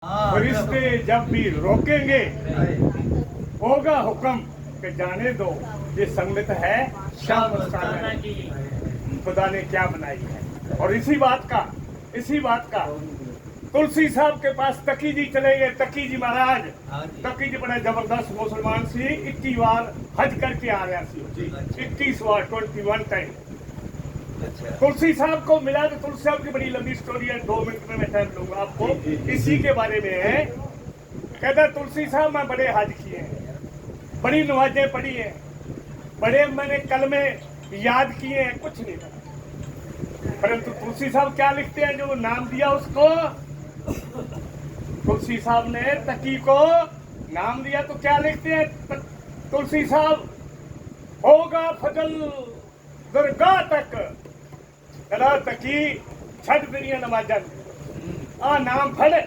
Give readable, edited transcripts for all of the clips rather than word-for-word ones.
फरिश्ते जब भी रोकेंगे होगा हुक्म कि जाने दो ये संगत है शाम मस्ताना की, खुदा ने क्या बनाई है। और इसी बात का तुलसी साहब के पास तकी जी चले गए। तकी जी महाराज, तकी जी बड़ा जबरदस्त मुसलमान सी, 21 बार हज करके आ रहा सी, 21 बार 21 टाइम। तुलसी साहब को मिला तो तुलसी साहब की बड़ी लंबी स्टोरी है, 2 मिनट में मैं टाइम लूंगा आपको। इसी के बारे में है। कहता तुलसी साहब मैं बड़े हज किए हैं, बड़ी नमाजें पढ़ी हैं, बड़े मैंने कलमे याद किए हैं, कुछ नहीं पता। परंतु तुलसी साहब क्या लिखते हैं, जो नाम दिया उसको, तुलसी साहब ने तकी को नाम दिया तो क्या लिखते हैं तुलसी साहब, होगा फजल दरगाह तक करा तकी छड़ तेरिया नमाजा आ नाम फड़ ए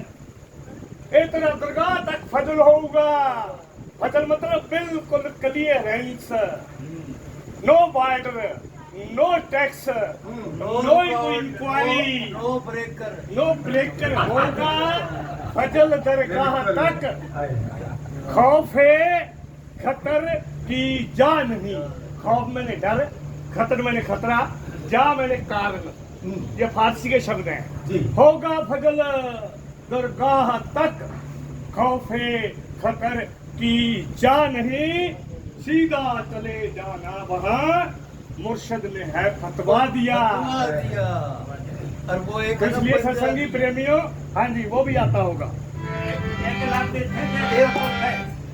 तेरा दरगाह तक फजल होगा। फजल मतलब बिल्कुल clear hands, no border, no tax, no inquiry, no breaker होगा फजल दरगाह तक। खौफ है खतर की जा नहीं, खौफ मैंने डर, खतर मैंने खतरा, जा मैंने कारण, ये फारसी के शब्द हैं। होगा फजल दरगाह तक, खौफे खतर की जा नहीं, सीधा चले जाना वहाँ मुर्शद ने है फतवा दिया। और वो एक इसलिए सत्संगी प्रेमियों, हाँ जी वो भी आता होगा।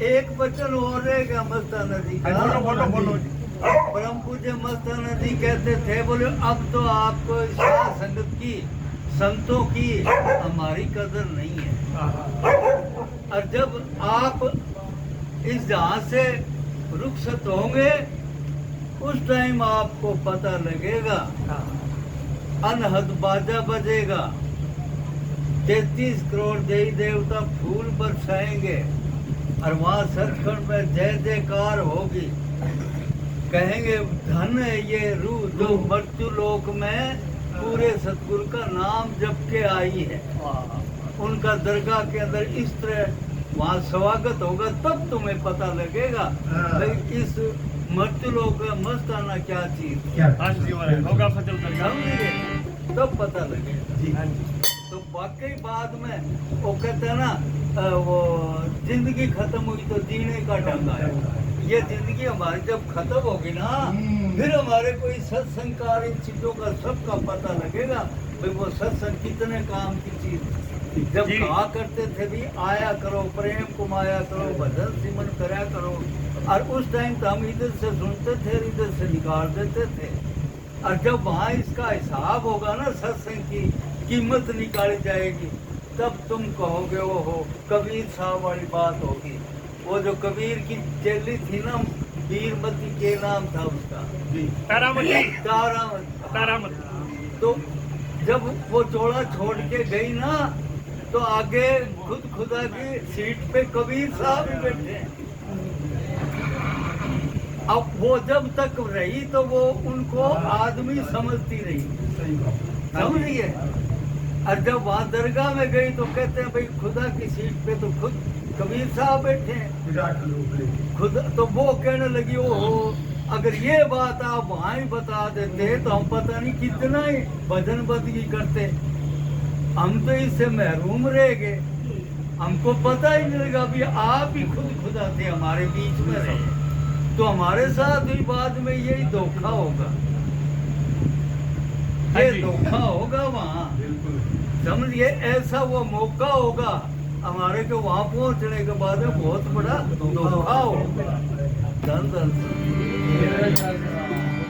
एक वचन और रहेगा मस्ताना जी का। बोलो जी। परम पूज्य मस्ताना जी कहते थे, बोले अब तो आपको शाह संगत की, संतों की हमारी कदर नहीं है। और जब आप इस जहां से रुखसत होंगे उस टाइम आपको पता लगेगा, अनहद बाजा बजेगा, 33 करोड़ देवी देवता फूल बरसाएंगे और वहां सचखंड में जय जयकार होगी। कहेंगे धन है ये रूह जो मृत्यु लोक में पूरे सतगुरु का नाम जप के आई है। उनका दरगाह के अंदर इस तरह वहाँ स्वागत होगा, तब तुम्हें पता लगेगा भाई इस मृत्यु लोक में मस्ताना क्या चीज होगा फजल दरगाह, समझिए, तब पता लगेगा। तो वाकई बाद में वो कहते हैं ना, वो जिंदगी खत्म हुई तो जीने का ढंग आया। ये जिंदगी हमारी जब खत्म होगी ना, फिर हमारे कोई सत्संग इन चीजों का सबका पता लगेगा भाई वो सत्संग कितने काम की चीज। जब कहा करते थे भी आया करो, प्रेम कुमाया करो, भजन सिमन करा करो, और उस टाइम तो हम इधर से सुनते थे इधर से निकाल देते थे। और जब वहाँ इसका हिसाब होगा ना, सत्संग की कीमत निकाली जाएगी, तब तुम कहोगे वो हो कबीर साहब वाली बात होगी। वो जो कबीर की चेली थी ना, बीरमती के नाम था उसका, तारामती। तो जब वो जोड़ा छोड़ के गई ना, तो आगे खुद खुदा की सीट पे कबीर साहब ही बैठे। अब वो जब तक रही तो वो उनको आदमी समझती रही, समझिए। और जब वहाँ दरगाह में गई तो कहते हैं भाई खुदा की सीट पे तो खुद कबीर साहब बैठे हैं खुद। तो वो कहने लगी, ओहो अगर ये बात आप वहाँ ही बता देते तो हम पता नहीं कितना ही भजन बदगी करते, हम तो इससे महरूम रह गए। हमको पता ही नहीं लगा भी आप ही खुद खुदा थे, हमारे बीच में रहे। तो हमारे साथ ही बाद में यही धोखा होगा, ये धोखा होगा वहाँ, समझिए। ऐसा वो मौका होगा हमारे को वहाँ पहुँचने के बाद में बहुत बड़ा धोखा होगा। धन धन